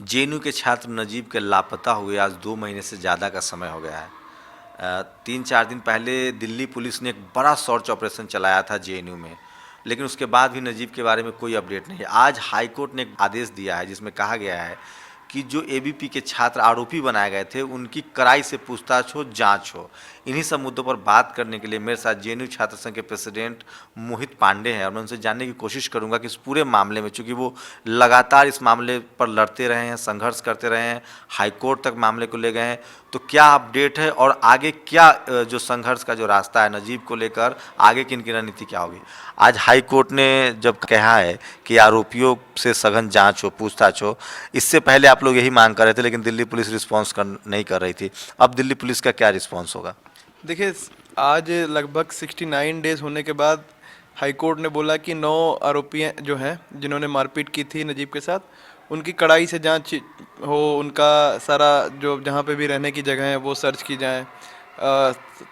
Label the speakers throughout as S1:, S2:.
S1: JNU के छात्र नजीब के लापता हुए आज 2 महीने से ज़्यादा का समय हो गया है। 3-4 दिन पहले दिल्ली पुलिस ने एक बड़ा सर्च ऑपरेशन चलाया था जेएनयू में, लेकिन उसके बाद भी नजीब के बारे में कोई अपडेट नहीं है। आज हाई कोर्ट ने एक आदेश दिया है जिसमें कहा गया है कि जो एबीपी के छात्र आरोपी बनाए गए थे उनकी कड़ाई से पूछताछ हो, जांच हो। इन्हीं सब मुद्दों पर बात करने के लिए मेरे साथ जेएनयू छात्र संघ के प्रेसिडेंट मोहित पांडे हैं और मैं उनसे जानने की कोशिश करूंगा कि इस पूरे मामले में, चूंकि वो लगातार इस मामले पर लड़ते रहे हैं, संघर्ष करते रहे हैं, हाई कोर्ट तक मामले को ले गए हैं, तो क्या अपडेट है और आगे क्या जो संघर्ष का जो रास्ता है नजीब को लेकर, आगे की इनकी रणनीति क्या होगी। आज हाई कोर्ट ने जब कहा है कि आरोपियों से सघन जांच हो, पूछताछ हो, इससे पहले आप लोग यही मांग कर रहे थे लेकिन दिल्ली पुलिस रिस्पॉन्स नहीं कर रही थी। अब दिल्ली पुलिस का क्या रिस्पॉन्स होगा?
S2: देखिए, आज लगभग 69 डेज होने के बाद हाई कोर्ट ने बोला कि 9 आरोपी जो हैं जिन्होंने मारपीट की थी नजीब के साथ, उनकी कड़ाई से जांच हो, उनका सारा जो जहाँ पे भी रहने की जगह है वो सर्च की जाए,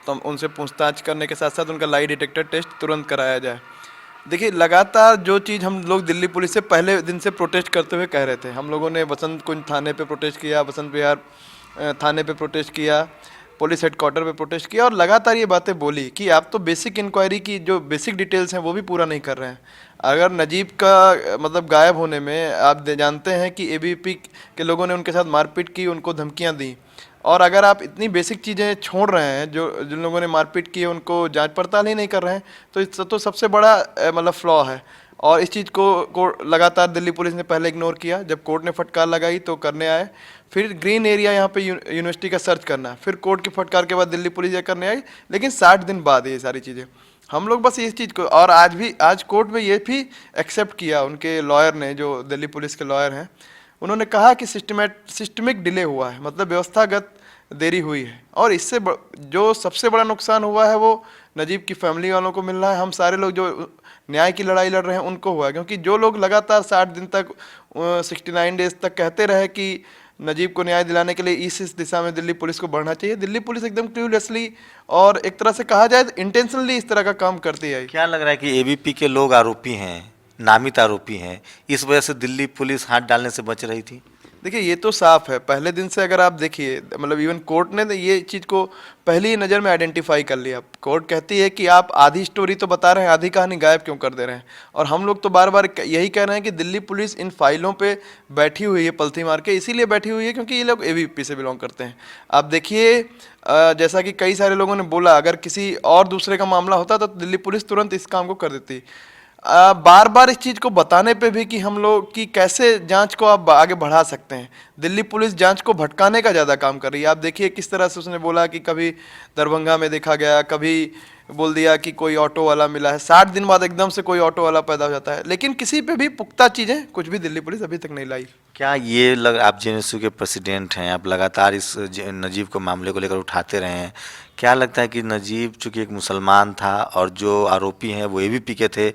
S2: तो उनसे पूछताछ करने के साथ साथ उनका लाई डिटेक्टर टेस्ट तुरंत कराया जाए। देखिए, लगातार जो चीज़ हम लोग दिल्ली पुलिस से पहले दिन से प्रोटेस्ट करते हुए कह रहे थे। हम लोगों ने बसंत कुंज थाने पे प्रोटेस्ट किया, बसंत विहार थाने पे प्रोटेस्ट किया, पुलिस हेडक्वार्टर पे प्रोटेस्ट किया और लगातार ये बातें बोली कि आप तो बेसिक इंक्वायरी की जो बेसिक डिटेल्स हैं वो भी पूरा नहीं कर रहे हैं। अगर नजीब का मतलब गायब होने में आप जानते हैं कि एबीपी के लोगों ने उनके साथ मारपीट की, उनको धमकियां दी, और अगर आप इतनी बेसिक चीज़ें छोड़ रहे हैं, जो जिन लोगों ने मारपीट की है उनको जांच पड़ताल ही नहीं कर रहे हैं, तो सबसे बड़ा मतलब फ्लॉ है। और इस चीज़ को लगातार दिल्ली पुलिस ने पहले इग्नोर किया, जब कोर्ट ने फटकार लगाई तो करने आए। फिर ग्रीन एरिया यहाँ पे यूनिवर्सिटी का सर्च करना, फिर कोर्ट की फटकार के बाद दिल्ली पुलिस ये करने आई, लेकिन 60 दिन बाद ये सारी चीज़ें। हम लोग बस इस चीज़ को, और आज कोर्ट में ये भी एक्सेप्ट किया उनके लॉयर ने, जो दिल्ली पुलिस के लॉयर हैं, उन्होंने कहा कि सिस्टमिक डिले हुआ है, मतलब व्यवस्थागत देरी हुई है, और इससे जो सबसे बड़ा नुकसान हुआ है वो नजीब की फैमिली वालों को मिल रहा है। हम सारे लोग जो न्याय की लड़ाई लड़ रहे हैं उनको हुआ है, क्योंकि जो लोग लगातार 60 दिन तक 69 डेज तक कहते रहे कि नजीब को न्याय दिलाने के लिए इस दिशा में दिल्ली पुलिस को बढ़ना चाहिए, दिल्ली पुलिस एकदम क्लूलेसली और एक तरह से कहा जाए इंटेंशनली इस तरह का काम करती है।
S1: क्या लग रहा है कि एबीपी के लोग आरोपी हैं, नामित आरोपी हैं, इस वजह से दिल्ली पुलिस हाथ डालने से बच रही थी?
S2: देखिए, ये तो साफ है, पहले दिन से अगर आप देखिए, मतलब इवन कोर्ट ने ये चीज़ को पहली नज़र में आइडेंटिफाई कर लिया। कोर्ट कहती है कि आप आधी स्टोरी तो बता रहे हैं, आधी कहानी गायब क्यों कर दे रहे हैं। और हम लोग तो बार बार यही कह रहे हैं कि दिल्ली पुलिस इन फाइलों पे बैठी हुई है पलथी मार के, इसीलिए बैठी हुई है क्योंकि ये लोग एबीपी से बिलोंग करते हैं। आप देखिए, जैसा कि कई सारे लोगों ने बोला, अगर किसी और दूसरे का मामला होता तो दिल्ली पुलिस तुरंत इस काम को कर देती। बार बार इस चीज़ को बताने पे भी कि हम लोग की कैसे जांच को आप आगे बढ़ा सकते हैं, दिल्ली पुलिस जांच को भटकाने का ज़्यादा काम कर रही है। आप देखिए किस तरह से उसने बोला कि कभी दरभंगा में देखा गया, कभी बोल दिया कि कोई ऑटो वाला मिला है, 60 दिन बाद एकदम से कोई ऑटो वाला पैदा हो जाता है, लेकिन किसी पे भी पुख्ता चीज़ें कुछ भी दिल्ली पुलिस अभी तक नहीं लाई।
S1: क्या ये आप जेएनयू के प्रेसिडेंट हैं, आप लगातार इस नजीब को मामले को लेकर उठाते रहे हैं, क्या लगता है कि नजीब चूँकि एक मुसलमान था और जो आरोपी हैं वो एबीपी के थे,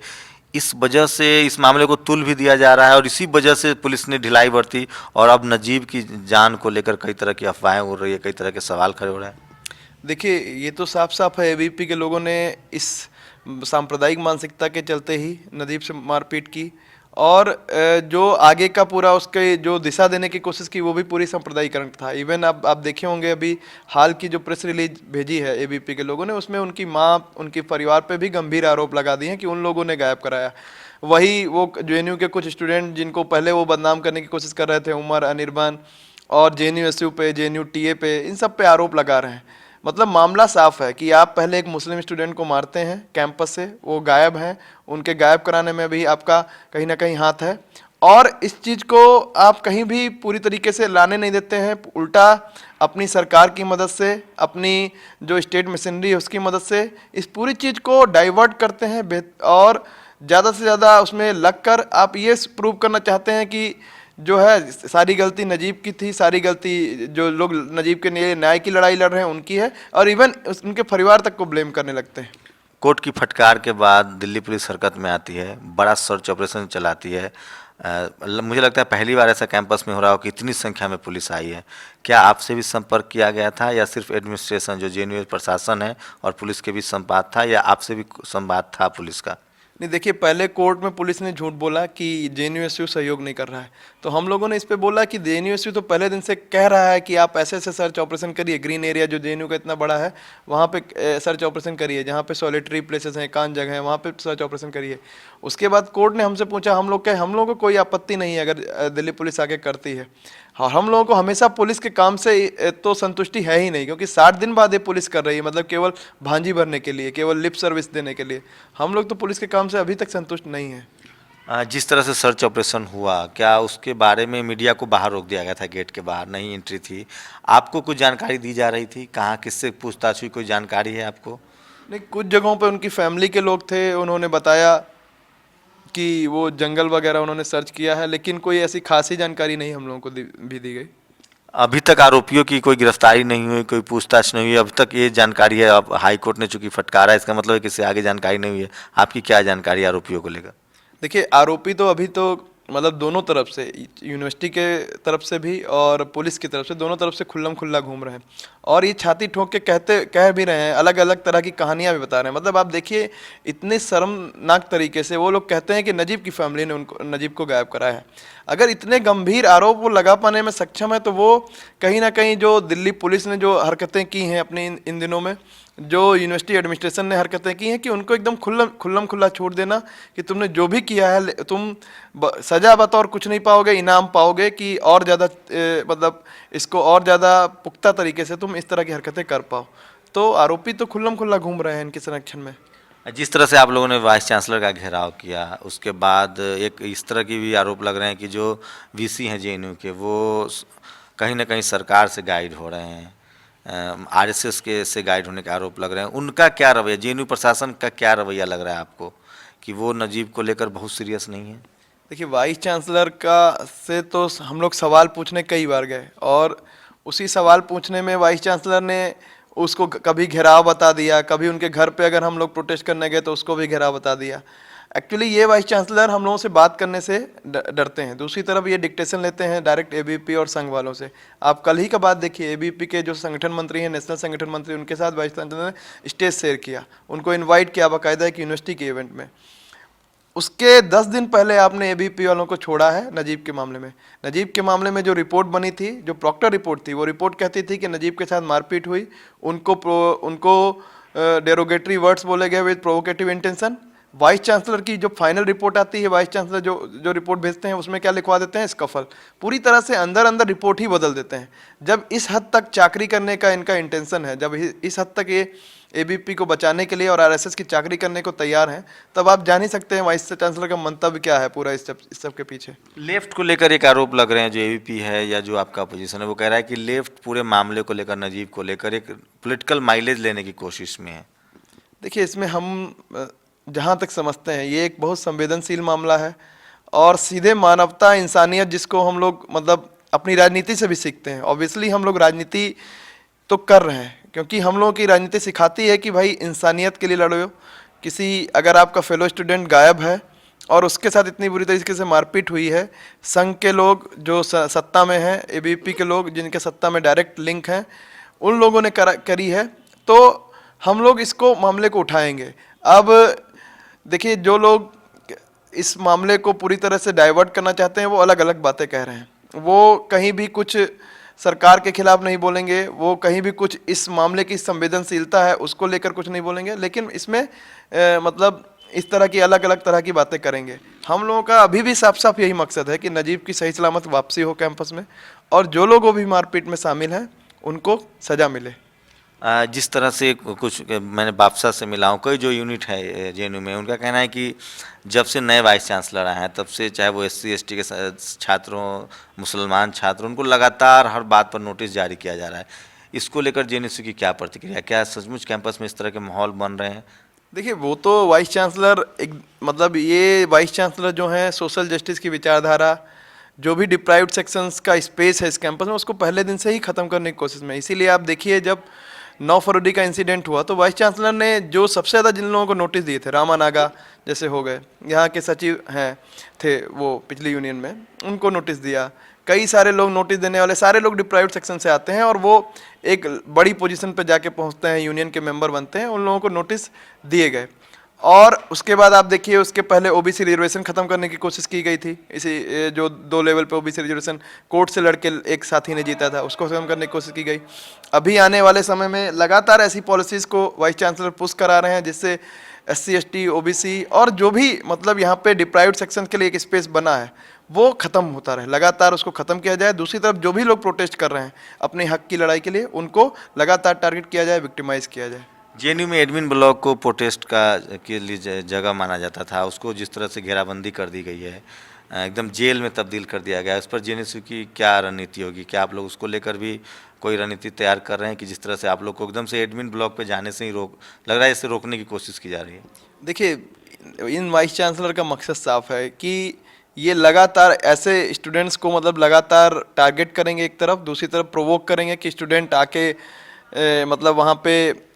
S1: इस वजह से इस मामले को तुल भी दिया जा रहा है और इसी वजह से पुलिस ने ढिलाई बरती और अब नजीब की जान को लेकर कई तरह की अफवाहें उड़ रही है, कई तरह के सवाल खड़े हो रहे हैं?
S2: देखिए, ये तो साफ साफ है, एबीपी के लोगों ने इस सांप्रदायिक मानसिकता के चलते ही नजीब से मारपीट की, और जो आगे का पूरा उसके जो दिशा देने की कोशिश की वो भी पूरी सांप्रदायिकरण था। इवन अब आप देखे होंगे, अभी हाल की जो प्रेस रिलीज भेजी है एबीपी के लोगों ने, उसमें उनकी माँ, उनके परिवार पे भी गंभीर आरोप लगा दिए हैं कि उन लोगों ने गायब कराया। वही वो जेएनयू के कुछ स्टूडेंट जिनको पहले वो बदनाम करने की कोशिश कर रहे थे, उमर, अनिर्बान, और जेएनयू एसयू पे, जेएनयू टीए पे, इन सब पे आरोप लगा रहे हैं। मतलब मामला साफ है कि आप पहले एक मुस्लिम स्टूडेंट को मारते हैं कैंपस से, वो गायब हैं, उनके गायब कराने में भी आपका कहीं ना कहीं हाथ है, और इस चीज़ को आप कहीं भी पूरी तरीके से लाने नहीं देते हैं, उल्टा अपनी सरकार की मदद से, अपनी जो स्टेट मशीनरी है उसकी मदद से इस पूरी चीज़ को डाइवर्ट करते हैं, और ज़्यादा से ज़्यादा उसमें लग कर आप ये प्रूव करना चाहते हैं कि जो है सारी गलती नजीब की थी, सारी गलती जो लोग नजीब के लिए न्याय की लड़ाई लड़ रहे हैं उनकी है, और इवन उनके परिवार तक को ब्लेम करने लगते हैं।
S1: कोर्ट की फटकार के बाद दिल्ली पुलिस हरकत में आती है, बड़ा सर्च ऑपरेशन चलाती है। मुझे लगता है पहली बार ऐसा कैंपस में हो रहा हो कि इतनी संख्या में पुलिस आई है। क्या आपसे भी संपर्क किया गया था या सिर्फ एडमिनिस्ट्रेशन जो जेएनयू प्रशासन है और पुलिस के बीच संवाद था, या आपसे भी संवाद था पुलिस का?
S2: नहीं, देखिए, पहले कोर्ट में पुलिस ने झूठ बोला कि जेएनयूएसयू सहयोग नहीं कर रहा है, तो हम लोगों ने इस पे बोला कि जेएनयूएसयू तो पहले दिन से कह रहा है कि आप ऐसे ऐसे सर्च ऑपरेशन करिए, ग्रीन एरिया जो जेएनयू का इतना बड़ा है वहाँ पे सर्च ऑपरेशन करिए, जहाँ पे सॉलिटरी प्लेसेस हैं, एकांत जगह है, वहाँ पे सर्च ऑपरेशन करिए। उसके बाद कोर्ट ने हमसे पूछा, हम लोगों को कोई आपत्ति नहीं है अगर दिल्ली पुलिस आके करती है। हाँ, हम लोगों को हमेशा पुलिस के काम से तो संतुष्टि है ही नहीं, क्योंकि 60 दिन बाद ये पुलिस कर रही है, मतलब केवल भांजी भरने के लिए, केवल लिप सर्विस देने के लिए। हम लोग तो पुलिस के काम से अभी तक संतुष्ट नहीं है।
S1: जिस तरह से सर्च ऑपरेशन हुआ, क्या उसके बारे में मीडिया को बाहर रोक दिया गया था? गेट के बाहर नहीं एंट्री थी, आपको कुछ जानकारी दी जा रही थी? कहाँ किससे पूछताछ हुई, कोई जानकारी है आपको?
S2: नहीं, कुछ जगहों पे उनकी फैमिली के लोग थे, उन्होंने बताया कि वो जंगल वगैरह उन्होंने सर्च किया है, लेकिन कोई ऐसी खासी जानकारी नहीं हम लोगों को भी दी गई।
S1: अभी तक आरोपियों की कोई गिरफ्तारी नहीं हुई, कोई पूछताछ नहीं हुई, अब तक ये जानकारी है। अब हाई कोर्ट ने चूंकि फटकारा है, इसका मतलब है कि इससे आगे जानकारी नहीं हुई है। आपकी क्या जानकारी है आरोपियों को लेकर?
S2: देखिए, आरोपी तो अभी तो मतलब दोनों तरफ से, यूनिवर्सिटी के तरफ से भी और पुलिस की तरफ से, दोनों तरफ से खुल्लम खुल्ला घूम रहे हैं, और ये छाती ठोक के कह भी रहे हैं, अलग अलग तरह की कहानियां भी बता रहे हैं। मतलब आप देखिए, इतने शर्मनाक तरीके से वो लोग कहते हैं कि नजीब की फैमिली ने नजीब को गायब कराया है। अगर इतने गंभीर आरोप वो लगा पाने में सक्षम है, तो वो कहीं ना कहीं जो दिल्ली पुलिस ने जो हरकतें की हैं अपने इन दिनों में, जो यूनिवर्सिटी एडमिनिस्ट्रेशन ने हरकतें की हैं, कि उनको एकदम खुल्लम खुल्ला छोड़ देना कि तुमने जो भी किया है, तुम सजा बतौर कुछ नहीं पाओगे, इनाम पाओगे कि और ज़्यादा मतलब इसको और ज़्यादा पुख्ता तरीके से तुम इस तरह की हरकतें कर पाओ। तो आरोपी तो खुल्लम खुल्ला घूम रहे हैं इनके संरक्षण में।
S1: जिस तरह से आप लोगों ने वाइस चांसलर का घेराव किया, उसके बाद एक इस तरह की भी आरोप लग रहे हैं कि जो वीसी हैं जेएनयू के, वो कहीं ना कहीं सरकार से गाइड हो रहे हैं, आरएसएस के से गाइड होने के आरोप लग रहे हैं। उनका क्या रवैया, जेएनयू प्रशासन का क्या रवैया लग रहा है आपको, कि वो नजीब को लेकर बहुत सीरियस नहीं है?
S2: देखिए, वाइस चांसलर का से तो हम लोग सवाल पूछने कई बार गए, और उसी सवाल पूछने में वाइस चांसलर ने उसको कभी घेराव बता दिया, कभी उनके घर पे अगर हम लोग प्रोटेस्ट करने गए तो उसको भी घेराव बता दिया। एक्चुअली ये वाइस चांसलर हम लोगों से बात करने से डरते हैं, दूसरी तरफ ये डिक्टेशन लेते हैं डायरेक्ट एबीवीपी और संघ वालों से। आप कल ही का बात देखिए, एबीवीपी के जो संगठन मंत्री हैं, नेशनल संगठन मंत्री, उनके साथ वाइस चांसलर ने स्टेज शेयर किया, उनको इन्वाइट किया बाकायदा एक यूनिवर्सिटी के इवेंट में। उसके 10 दिन पहले आपने एबीवीपी वालों को छोड़ा है नजीब के मामले में। नजीब के मामले में जो रिपोर्ट बनी थी, जो प्रॉक्टर रिपोर्ट थी, वो रिपोर्ट कहती थी कि नजीब के साथ मारपीट हुई, उनको डेरोगेटरी वर्ड्स बोले गए with provocative intention. Vice chancellor की जो फाइनल रिपोर्ट आती है, वाइस चांसलर जो रिपोर्ट भेजते हैं, उसमें क्या लिखवा देते हैं, स्कफल। पूरी तरह से अंदर अंदर रिपोर्ट ही बदल देते हैं। जब इस हद तक चाकरी करने का इनका इंटेंशन है, जब इस हद तक ये एबीपी को बचाने के लिए और आरएसएस की चाकरी करने को तैयार हैं, तब आप जान ही सकते हैं वाइस चांसलर का मंतव्य क्या है पूरा इस सब के पीछे।
S1: लेफ्ट को लेकर एक आरोप लग रहे हैं, जो एबीपी है या जो आपका अपोजिशन है, वो कह रहा है कि लेफ्ट पूरे मामले को लेकर, नजीब को लेकर एक पॉलिटिकल माइलेज लेने की कोशिश में है।
S2: देखिए, इसमें हम जहाँ तक समझते हैं, ये एक बहुत संवेदनशील मामला है, और सीधे मानवता, इंसानियत, जिसको हम लोग मतलब अपनी राजनीति से भी सीखते हैं। ऑब्वियसली हम लोग राजनीति तो कर रहे हैं, क्योंकि हम लोगों की राजनीति सिखाती है कि भाई इंसानियत के लिए लड़ो। अगर आपका फेलो स्टूडेंट गायब है और उसके साथ इतनी बुरी तरीके से मारपीट हुई है, संघ के लोग जो सत्ता में हैं, एबीवीपी के लोग जिनके सत्ता में डायरेक्ट लिंक हैं, उन लोगों ने करी है, तो हम लोग इसको मामले को उठाएंगे। अब देखिए, जो लोग इस मामले को पूरी तरह से डाइवर्ट करना चाहते हैं, वो अलग अलग बातें कह रहे हैं। वो कहीं भी कुछ सरकार के खिलाफ नहीं बोलेंगे, वो कहीं भी कुछ इस मामले की संवेदनशीलता है उसको लेकर कुछ नहीं बोलेंगे, लेकिन इसमें मतलब इस तरह की अलग अलग तरह की बातें करेंगे। हम लोगों का अभी भी साफ साफ यही मकसद है कि नजीब की सही सलामत वापसी हो कैंपस में, और जो लोग भी मारपीट में शामिल हैं उनको सजा मिले।
S1: जिस तरह से कुछ मैंने बापसा से मिला हूँ, कोई जो यूनिट है जेएनयू में, उनका कहना है कि जब से नए वाइस चांसलर आए हैं, तब से चाहे वो एससी एसटी के छात्रों, मुसलमान छात्र, उनको लगातार हर बात पर नोटिस जारी किया जा रहा है। इसको लेकर जेएनयू की क्या प्रतिक्रिया, क्या सचमुच कैंपस में इस तरह के माहौल बन रहे हैं?
S2: देखिए, वो तो वाइस चांसलर मतलब ये वाइस चांसलर जो हैं, सोशल जस्टिस की विचारधारा, जो भी डिप्राइव्ड सेक्शंस का स्पेस है इस कैंपस में, उसको पहले दिन से ही ख़त्म करने की कोशिश में। इसीलिए आप देखिए, जब 9 फरवरी का इंसिडेंट हुआ, तो वाइस चांसलर ने जो सबसे ज़्यादा जिन लोगों को नोटिस दिए थे, रामा नागा जैसे हो गए, यहाँ के सचिव हैं थे वो पिछली यूनियन में, उनको नोटिस दिया। कई सारे लोग, नोटिस देने वाले सारे लोग डिप्राइव्ड सेक्शन से आते हैं, और वो एक बड़ी पोजीशन पे जाके पहुँचते हैं, यूनियन के मेंबर बनते हैं, उन लोगों को नोटिस दिए गए। और उसके बाद आप देखिए, उसके पहले ओबीसी रिजर्वेशन खत्म करने की कोशिश की गई थी। इसी जो 2 लेवल पे ओबीसी रिजर्वेशन कोर्ट से लड़के एक साथी ने जीता था, उसको खत्म करने की कोशिश की गई। अभी आने वाले समय में लगातार ऐसी पॉलिसीज़ को वाइस चांसलर पुश करा रहे हैं, जिससे SC ST OBC और जो भी मतलब यहाँ पे डिप्राइव्ड सेक्शन के लिए एक स्पेस बना है वो ख़त्म होता रहे, लगातार उसको ख़त्म किया जाए। दूसरी तरफ जो भी लोग प्रोटेस्ट कर रहे हैं अपने हक की लड़ाई के लिए, उनको लगातार टारगेट किया जाए, विक्टिमाइज़ किया जाए।
S1: जेएनयू में एडमिन ब्लॉक को प्रोटेस्ट का के लिए जगह माना जाता था, उसको जिस तरह से घेराबंदी कर दी गई है, एकदम जेल में तब्दील कर दिया गया है, उस पर जेएनयू की क्या रणनीति होगी? क्या आप लोग उसको लेकर भी कोई रणनीति तैयार कर रहे हैं कि जिस तरह से आप लोग को एकदम से एडमिन ब्लॉक पे जाने से ही लग रहा है, इससे रोकने की कोशिश की जा रही है?
S2: देखिए, इन वाइस चांसलर का मकसद साफ है कि ये लगातार ऐसे स्टूडेंट्स को मतलब लगातार टारगेट करेंगे एक तरफ, दूसरी तरफ प्रोवोक करेंगे कि स्टूडेंट आके मतलब वहाँ पे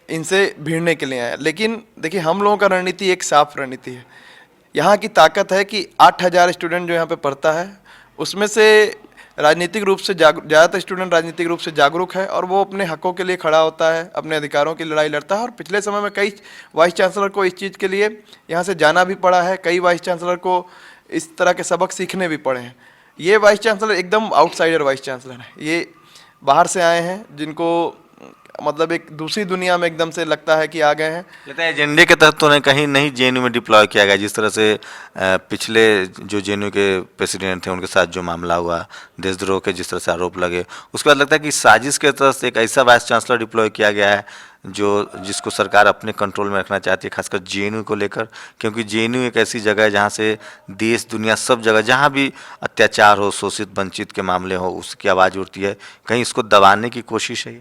S2: इनसे भिड़ने के लिए आए। लेकिन देखिए, हम लोगों का रणनीति एक साफ रणनीति है। यहाँ की ताकत है कि 8000 स्टूडेंट जो यहाँ पे पढ़ता है, उसमें से राजनीतिक रूप से ज़्यादातर स्टूडेंट राजनीतिक रूप से जागरूक है और वो अपने हकों के लिए खड़ा होता है, अपने अधिकारों की लड़ाई लड़ता है। और पिछले समय में कई वाइस चांसलर को इस चीज़ के लिए यहाँ से जाना भी पड़ा है, कई वाइस चांसलर को इस तरह के सबक सीखने भी पड़े हैं। ये वाइस चांसलर एकदम आउटसाइडर वाइस चांसलर है, ये बाहर से आए हैं, जिनको मतलब एक दूसरी दुनिया में एकदम से लगता है कि आ गए हैं।
S1: लगता है एजेंडे के तहत तो कहीं नहीं जेएनयू में डिप्लॉय किया गया, जिस तरह से पिछले जो जेएनयू के प्रेसिडेंट थे उनके साथ जो मामला हुआ, देशद्रोह के जिस तरह से आरोप लगे, उसके बाद लगता है कि साजिश के तहत से एक ऐसा वाइस चांसलर डिप्लॉय किया गया है जिसको सरकार अपने कंट्रोल में रखना चाहती है, खासकर जेएनयू को लेकर, क्योंकि जेएनयू एक ऐसी जगह है जहाँ से देश दुनिया सब जगह जहाँ भी अत्याचार हो, शोषित वंचित के मामले हो, उसकी आवाज़ उठती है। कहीं इसको दबाने की कोशिश है?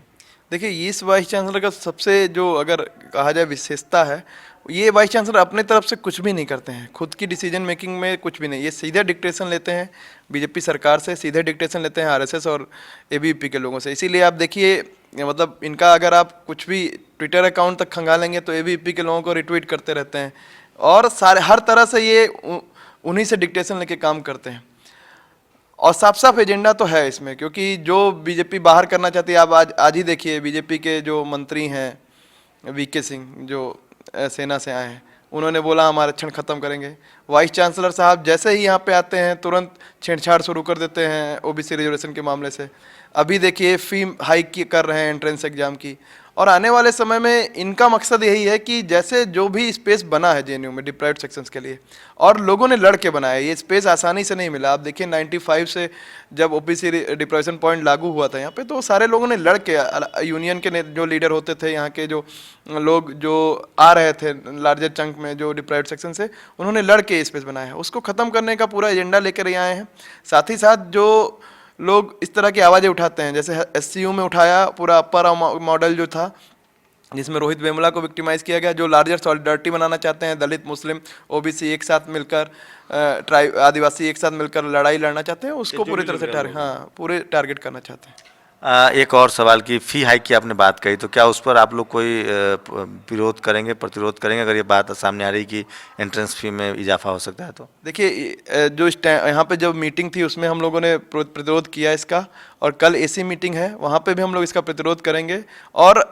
S2: देखिए, इस वाइस चांसलर का सबसे जो अगर कहा जाए विशेषता है, ये वाइस चांसलर अपने तरफ से कुछ भी नहीं करते हैं, खुद की डिसीजन मेकिंग में कुछ भी नहीं। ये सीधे डिक्टेशन लेते हैं बीजेपी सरकार से, सीधे डिक्टेशन लेते हैं आरएसएस और एबीवीपी के लोगों से। इसीलिए आप देखिए, मतलब इनका अगर आप कुछ भी ट्विटर अकाउंट तक खंगालेंगे तो एबीवीपी के लोगों को रिट्वीट करते रहते हैं और सारे हर तरह से ये उन्हीं से डिक्टेशन लेके काम करते हैं। और साफ साफ एजेंडा तो है इसमें, क्योंकि जो बीजेपी बाहर करना चाहती है, आप आज ही देखिए बीजेपी के जो मंत्री हैं वीके सिंह, जो सेना से आए हैं, उन्होंने बोला हम आरक्षण ख़त्म करेंगे। वाइस चांसलर साहब जैसे ही यहाँ पे आते हैं तुरंत छेड़छाड़ शुरू कर देते हैं ओबीसी रिजर्वेशन के मामले से। अभी देखिए फी हाइक कर रहे हैं एंट्रेंस एग्जाम की। और आने वाले समय में इनका मकसद यही है कि जैसे जो भी स्पेस बना है जेएनयू में डिप्राइव्ड सेक्शंस के लिए, और लोगों ने लड़ के बनाया, ये स्पेस आसानी से नहीं मिला। आप देखिए 95 से जब ओबीसी डिप्राइवेशन पॉइंट लागू हुआ था यहाँ पे, तो सारे लोगों ने लड़ के, यूनियन के जो लीडर होते थे, यहाँ के जो लोग जो आ रहे थे लार्जर चंक में जो डिप्राइव्ड सेक्शन से, उन्होंने लड़ के स्पेस बनाया है। उसको ख़त्म करने का पूरा एजेंडा लेकर आए हैं। साथ ही साथ जो लोग इस तरह की आवाज़ें उठाते हैं, जैसे एससीयू में उठाया पूरा अपर मॉडल जो था, जिसमें रोहित वेमुला को विक्टिमाइज़ किया गया, जो लार्जर सॉलिडारिटी बनाना चाहते हैं, दलित मुस्लिम ओबीसी एक साथ मिलकर, ट्राइब आदिवासी एक साथ मिलकर लड़ाई लड़ना चाहते हैं, उसको पूरी तरह से पूरे टारगेट करना चाहते हैं।
S1: एक और सवाल की फ़ी हाइक की आपने बात कही, तो क्या उस पर आप लोग कोई विरोध करेंगे, प्रतिरोध करेंगे, अगर ये बात सामने आ रही कि एंट्रेंस फ़ी में इजाफा हो सकता है तो?
S2: देखिए, जो यहाँ पे जब मीटिंग थी उसमें हम लोगों ने प्रतिरोध किया इसका, और कल एसी मीटिंग है वहाँ पे भी हम लोग इसका प्रतिरोध करेंगे। और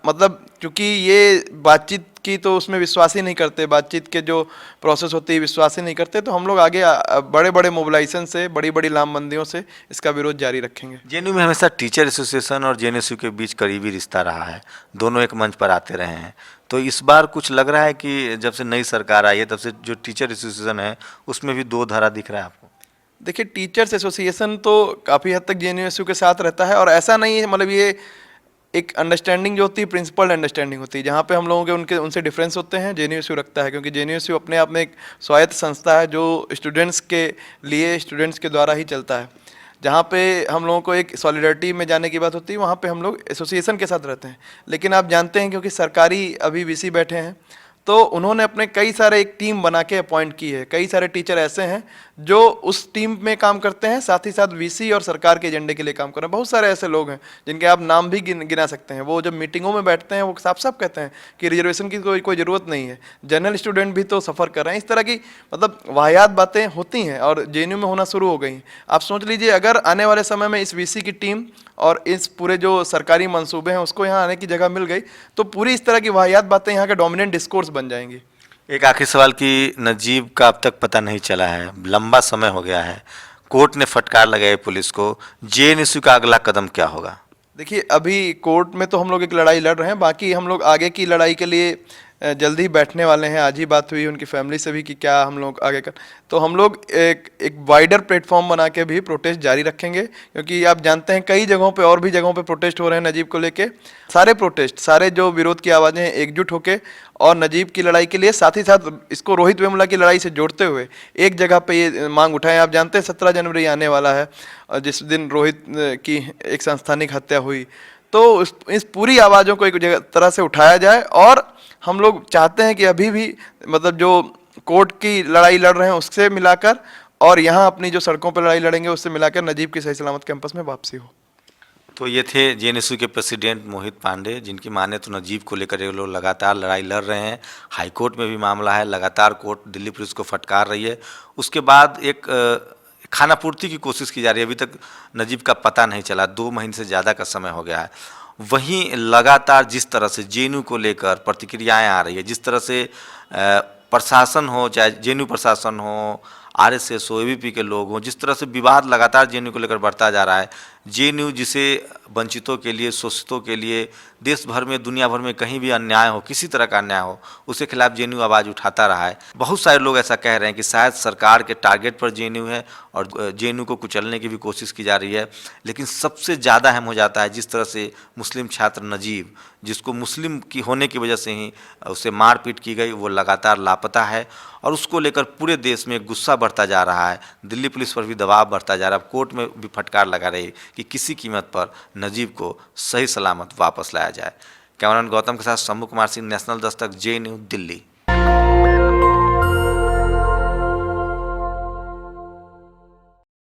S2: मतलब चूँकि ये बातचीत की तो उसमें विश्वास ही नहीं करते, बातचीत के जो प्रोसेस होती है विश्वास ही नहीं करते, तो हम लोग आगे बड़े बड़े मोबिलाइजेशन से, बड़ी बड़ी लामबंदियों से इसका विरोध जारी रखेंगे।
S1: जेएनयू में हमेशा टीचर एसोसिएशन और जेएनयू के बीच करीबी रिश्ता रहा है, दोनों एक मंच पर आते रहे हैं, तो इस बार कुछ लग रहा है कि जब से नई सरकार आई है तब से जो टीचर एसोसिएशन है उसमें भी दो धारा दिख रहा है आपको?
S2: देखिए, टीचर्स एसोसिएशन तो काफ़ी हद तक जेएनयू के साथ रहता है, और ऐसा नहीं है, मतलब ये एक अंडरस्टैंडिंग जो होती है, प्रिंसिपल अंडरस्टैंडिंग होती है, जहाँ पे हम लोगों के उनसे डिफरेंस होते हैं, जेएनयू रखता है, क्योंकि जेएनयू अपने आप में एक स्वायत्त संस्था है जो स्टूडेंट्स के लिए, स्टूडेंट्स के द्वारा ही चलता है। जहाँ पे हम लोगों को एक सॉलिडरिटी में जाने की बात होती है, वहाँ पे हम लोग एसोसिएशन के साथ रहते हैं। लेकिन आप जानते हैं, क्योंकि सरकारी अभी वीसी बैठे हैं, तो उन्होंने अपने कई सारे एक टीम बना के अपॉइंट की है। कई सारे टीचर ऐसे हैं जो उस टीम में काम करते हैं, साथ ही साथ वीसी और सरकार के एजेंडे के लिए काम कर रहे हैं। बहुत सारे ऐसे लोग हैं जिनके आप नाम भी गिना सकते हैं। वो जब मीटिंगों में बैठते हैं वो साफ साफ कहते हैं कि रिजर्वेशन की कोई ज़रूरत नहीं है, जनरल स्टूडेंट भी तो सफ़र कर रहे हैं। इस तरह की मतलब वाहियात बातें होती हैं और जेएनयू में होना शुरू हो गई हैं। आप सोच लीजिए, अगर आने वाले समय में इस वीसी की टीम और इस पूरे जो सरकारी मंसूबे हैं उसको यहाँ आने की जगह मिल गई, तो पूरी इस तरह की वाहियात बातें यहाँ के डोमिनेंट डिस्कोर्स बन जाएंगी।
S1: एक आखिरी सवाल कि नजीब का अब तक पता नहीं चला है, लंबा समय हो गया है, कोर्ट ने फटकार लगाई पुलिस को, जेएनयू का अगला कदम क्या होगा?
S2: देखिए, अभी कोर्ट में तो हम लोग एक लड़ाई लड़ रहे हैं, बाकी हम लोग आगे की लड़ाई के लिए जल्द ही बैठने वाले हैं। आज ही बात हुई उनकी फैमिली से भी कि क्या हम लोग आगे कर, तो हम लोग एक वाइडर प्लेटफॉर्म बना के भी प्रोटेस्ट जारी रखेंगे, क्योंकि आप जानते हैं कई जगहों पे और भी जगहों पे प्रोटेस्ट हो रहे हैं नजीब को लेके। सारे प्रोटेस्ट, सारे जो विरोध की आवाज़ें हैं, एकजुट होके और नजीब की लड़ाई के लिए, साथ ही साथ इसको रोहित वेमुला की लड़ाई से जोड़ते हुए एक जगह पे ये मांग उठाएं। आप जानते हैं 17 जनवरी आने वाला है, और जिस दिन रोहित की एक सांस्थानिक हत्या हुई, तो इस पूरी आवाज़ों को एक जगह तरह से उठाया जाए। और हम लोग चाहते हैं कि अभी भी मतलब जो कोर्ट की लड़ाई लड़ रहे हैं उससे मिलाकर, और यहाँ अपनी जो सड़कों पर लड़ाई लड़ेंगे उससे मिलाकर नजीब की सही सलामत कैंपस में वापसी हो।
S1: तो ये थे जेएनयू के प्रेसिडेंट मोहित पांडे, जिनकी माने तो नजीब को लेकर ये लोग लगातार लड़ाई लड़ रहे हैं। हाईकोर्ट में भी मामला है, लगातार कोर्ट दिल्ली पुलिस को फटकार रही है। उसके बाद एक खानापूर्ति की कोशिश की जा रही है। अभी तक नजीब का पता नहीं चला, 2 महीने से ज़्यादा का समय हो गया है। वहीं लगातार जिस तरह से जेएनयू को लेकर प्रतिक्रियाएं आ रही है, जिस तरह से प्रशासन हो, चाहे जेएनयू प्रशासन हो, आरएसएस हो, एबीपी के लोग हों, जिस तरह से विवाद लगातार जेएनयू को लेकर बढ़ता जा रहा है। जेएनयू जिसे वंचितों के लिए, शोषितों के लिए देश भर में, दुनिया भर में कहीं भी अन्याय हो, किसी तरह का अन्याय हो, उसके खिलाफ जेएनयू आवाज़ उठाता रहा है। बहुत सारे लोग ऐसा कह रहे हैं कि शायद सरकार के टारगेट पर जेएनयू है और जेएनयू को कुचलने की भी कोशिश की जा रही है। लेकिन सबसे ज़्यादा अहम हो जाता है जिस तरह से मुस्लिम छात्र नजीब, जिसको मुस्लिम की होने की वजह से ही उसे मारपीट की गई, वो लगातार लापता है। और उसको लेकर पूरे देश में गुस्सा बढ़ता जा रहा है, दिल्ली पुलिस पर भी दबाव बढ़ता जा रहा है, कोर्ट में भी फटकार लगा रही कि किसी कीमत पर नजीब को सही सलामत वापस लाया जाए। कैमरामैन गौतम के साथ शंभू कुमार सिंह, नेशनल दस्तक, जेएनयू, दिल्ली।